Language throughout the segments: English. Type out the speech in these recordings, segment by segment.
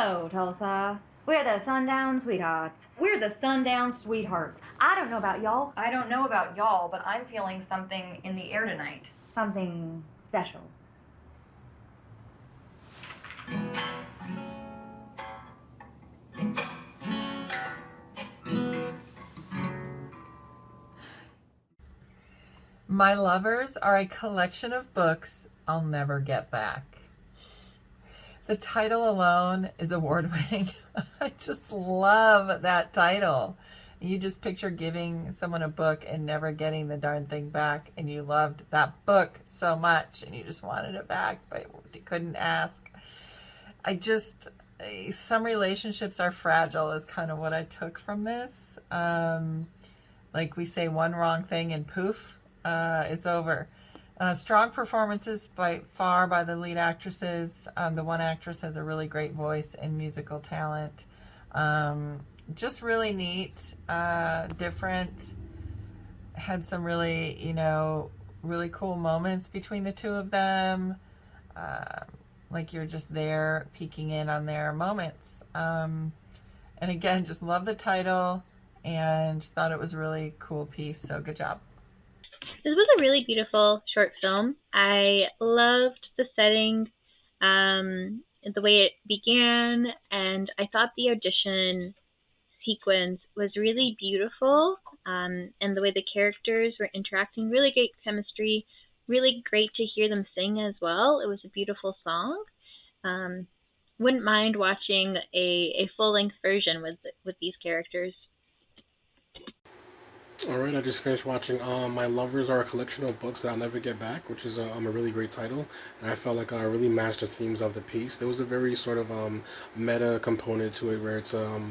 Hello, Tulsa. We're the Sundown Sweethearts. We're the Sundown Sweethearts. I don't know about y'all. I don't know about y'all, but I'm feeling something in the air tonight. Something special. My lovers are a collection of books I'll never get back. The title alone is award-winning. I just love that title. You just picture giving someone a book and never getting the darn thing back, and you loved that book so much and you just wanted it back, but you couldn't ask. Some relationships are fragile is kind of what I took from this. Like we say one wrong thing and poof, it's over. Strong performances by far by the lead actresses. The one actress has a really great voice and musical talent. Just really neat, different. Had some really, really cool moments between the two of them. Like you're just there peeking in on their moments. And again, just love the title and thought it was a really cool piece. So good job. This was a really beautiful short film. I loved the setting, the way it began, and I thought the audition sequence was really beautiful, and the way the characters were interacting, really great chemistry, really great to hear them sing as well. It was a beautiful song. Wouldn't mind watching a full-length version with these characters. All right, I just finished watching My Lovers Are a Collection of Books That I'll Never Get Back, which is a really great title. And I felt like I really matched the themes of the piece. There was a very sort of meta component to it where it's a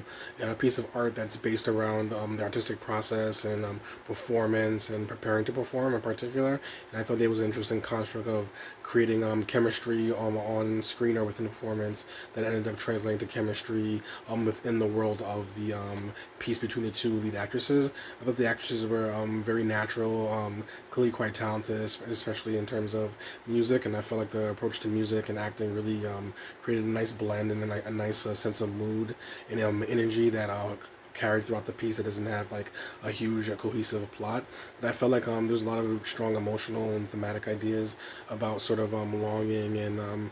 piece of art that's based around the artistic process and performance and preparing to perform in particular. And I thought there was an interesting construct of creating chemistry on screen or within the performance that ended up translating to chemistry within the world of the piece between the two lead actresses. I thought the actresses were very natural, clearly quite talented, especially in terms of music, and I felt like the approach to music and acting really created a nice blend and a nice sense of mood and energy that carried throughout the piece that doesn't have like a huge cohesive plot. But I felt like there's a lot of strong emotional and thematic ideas about sort of longing and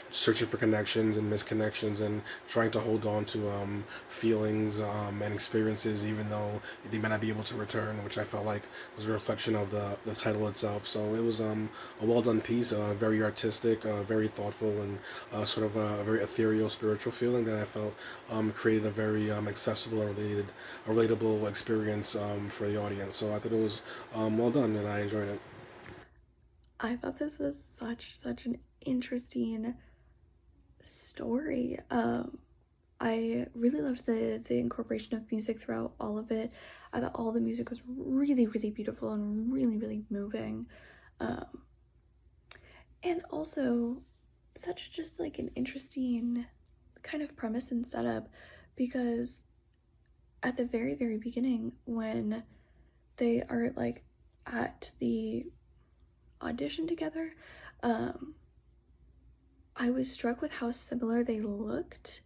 searching for connections and misconnections and trying to hold on to feelings and experiences even though they might not be able to return, which I felt like was a reflection of the title itself. So it was a well done piece, very artistic, very thoughtful, and sort of a very ethereal spiritual feeling that I felt created a very accessible and relatable experience for the audience. So I thought it was well done and I enjoyed it. I thought this was such an interesting story. I really loved the incorporation of music throughout all of it. I thought all the music was really beautiful and really moving. And also such just like an interesting kind of premise and setup, because at the very beginning when they are like at the audition together, I was struck with how similar they looked,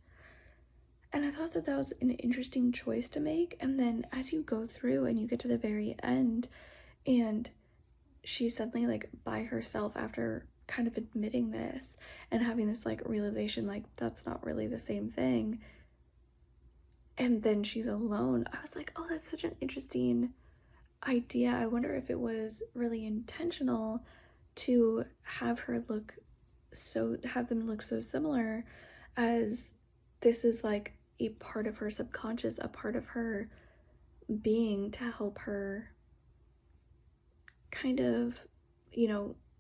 and I thought that was an interesting choice to make. And then as you go through and you get to the very end and she's suddenly like by herself after kind of admitting this and having this like realization like that's not really the same thing, and then she's alone, I was like, oh, that's such an interesting idea. I wonder if it was really intentional to have them look so similar, as this is like a part of her subconscious, a part of her being, to help her kind of,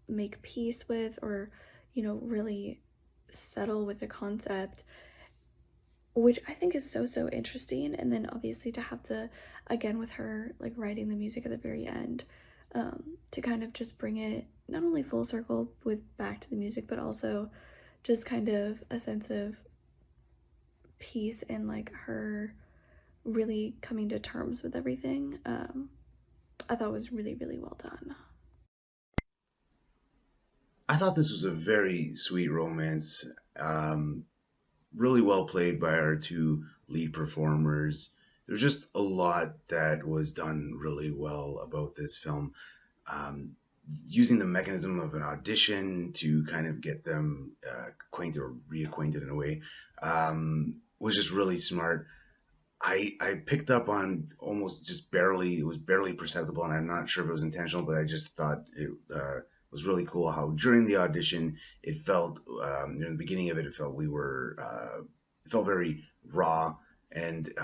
make peace with, or, really settle with the concept, which I think is so interesting. And then obviously to have again with her like writing the music at the very end, to kind of just bring it not only full circle with back to the music, but also just kind of a sense of peace and like her really coming to terms with everything. I thought was really well done. I thought this was a very sweet romance. really well played by our two lead performers. There's just a lot that was done really well about this film. Um, Using the mechanism of an audition to kind of get them acquainted or reacquainted in a way was just really smart. I picked up on almost just barely, it was barely perceptible, and I'm not sure if it was intentional, but I just thought it was really cool how during the audition it felt, in the beginning of it, it felt it felt very raw. And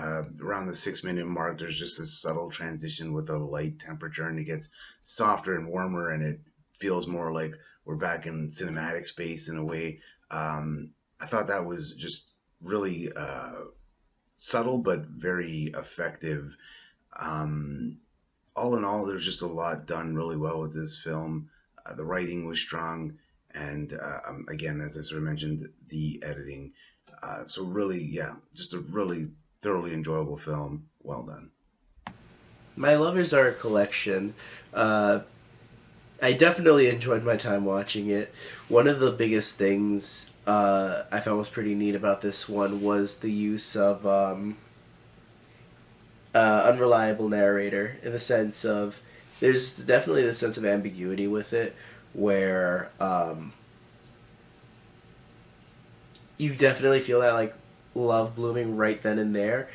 around the 6 minute mark, there's just this subtle transition with the light temperature, and it gets softer and warmer, and it feels more like we're back in cinematic space in a way. I thought that was just really subtle but very effective. Um, all in all, there's just a lot done really well with this film. The writing was strong, and again, as I sort of mentioned, the editing. So really, yeah, just a really thoroughly enjoyable film. Well done. My Lovers Are a Collection. I definitely enjoyed my time watching it. One of the biggest things I found was pretty neat about this one was the use of unreliable narrator, in the sense of there's definitely the sense of ambiguity with it, where you definitely feel that like love blooming right then and there,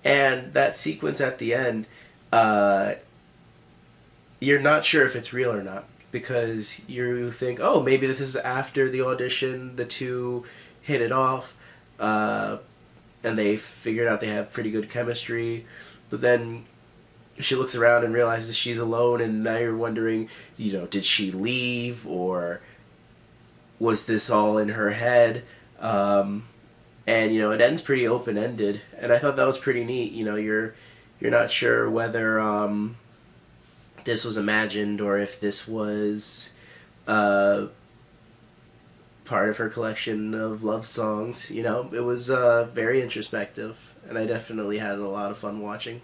and that sequence at the end, you're not sure if it's real or not, because you think, oh, maybe this is after the audition, the two hit it off, and they figured out they have pretty good chemistry, but then she looks around and realizes she's alone, and now you're wondering, did she leave, or was this all in her head? And it ends pretty open ended, and I thought that was pretty neat. You're not sure whether this was imagined or if this was part of her collection of love songs. It was very introspective, and I definitely had a lot of fun watching.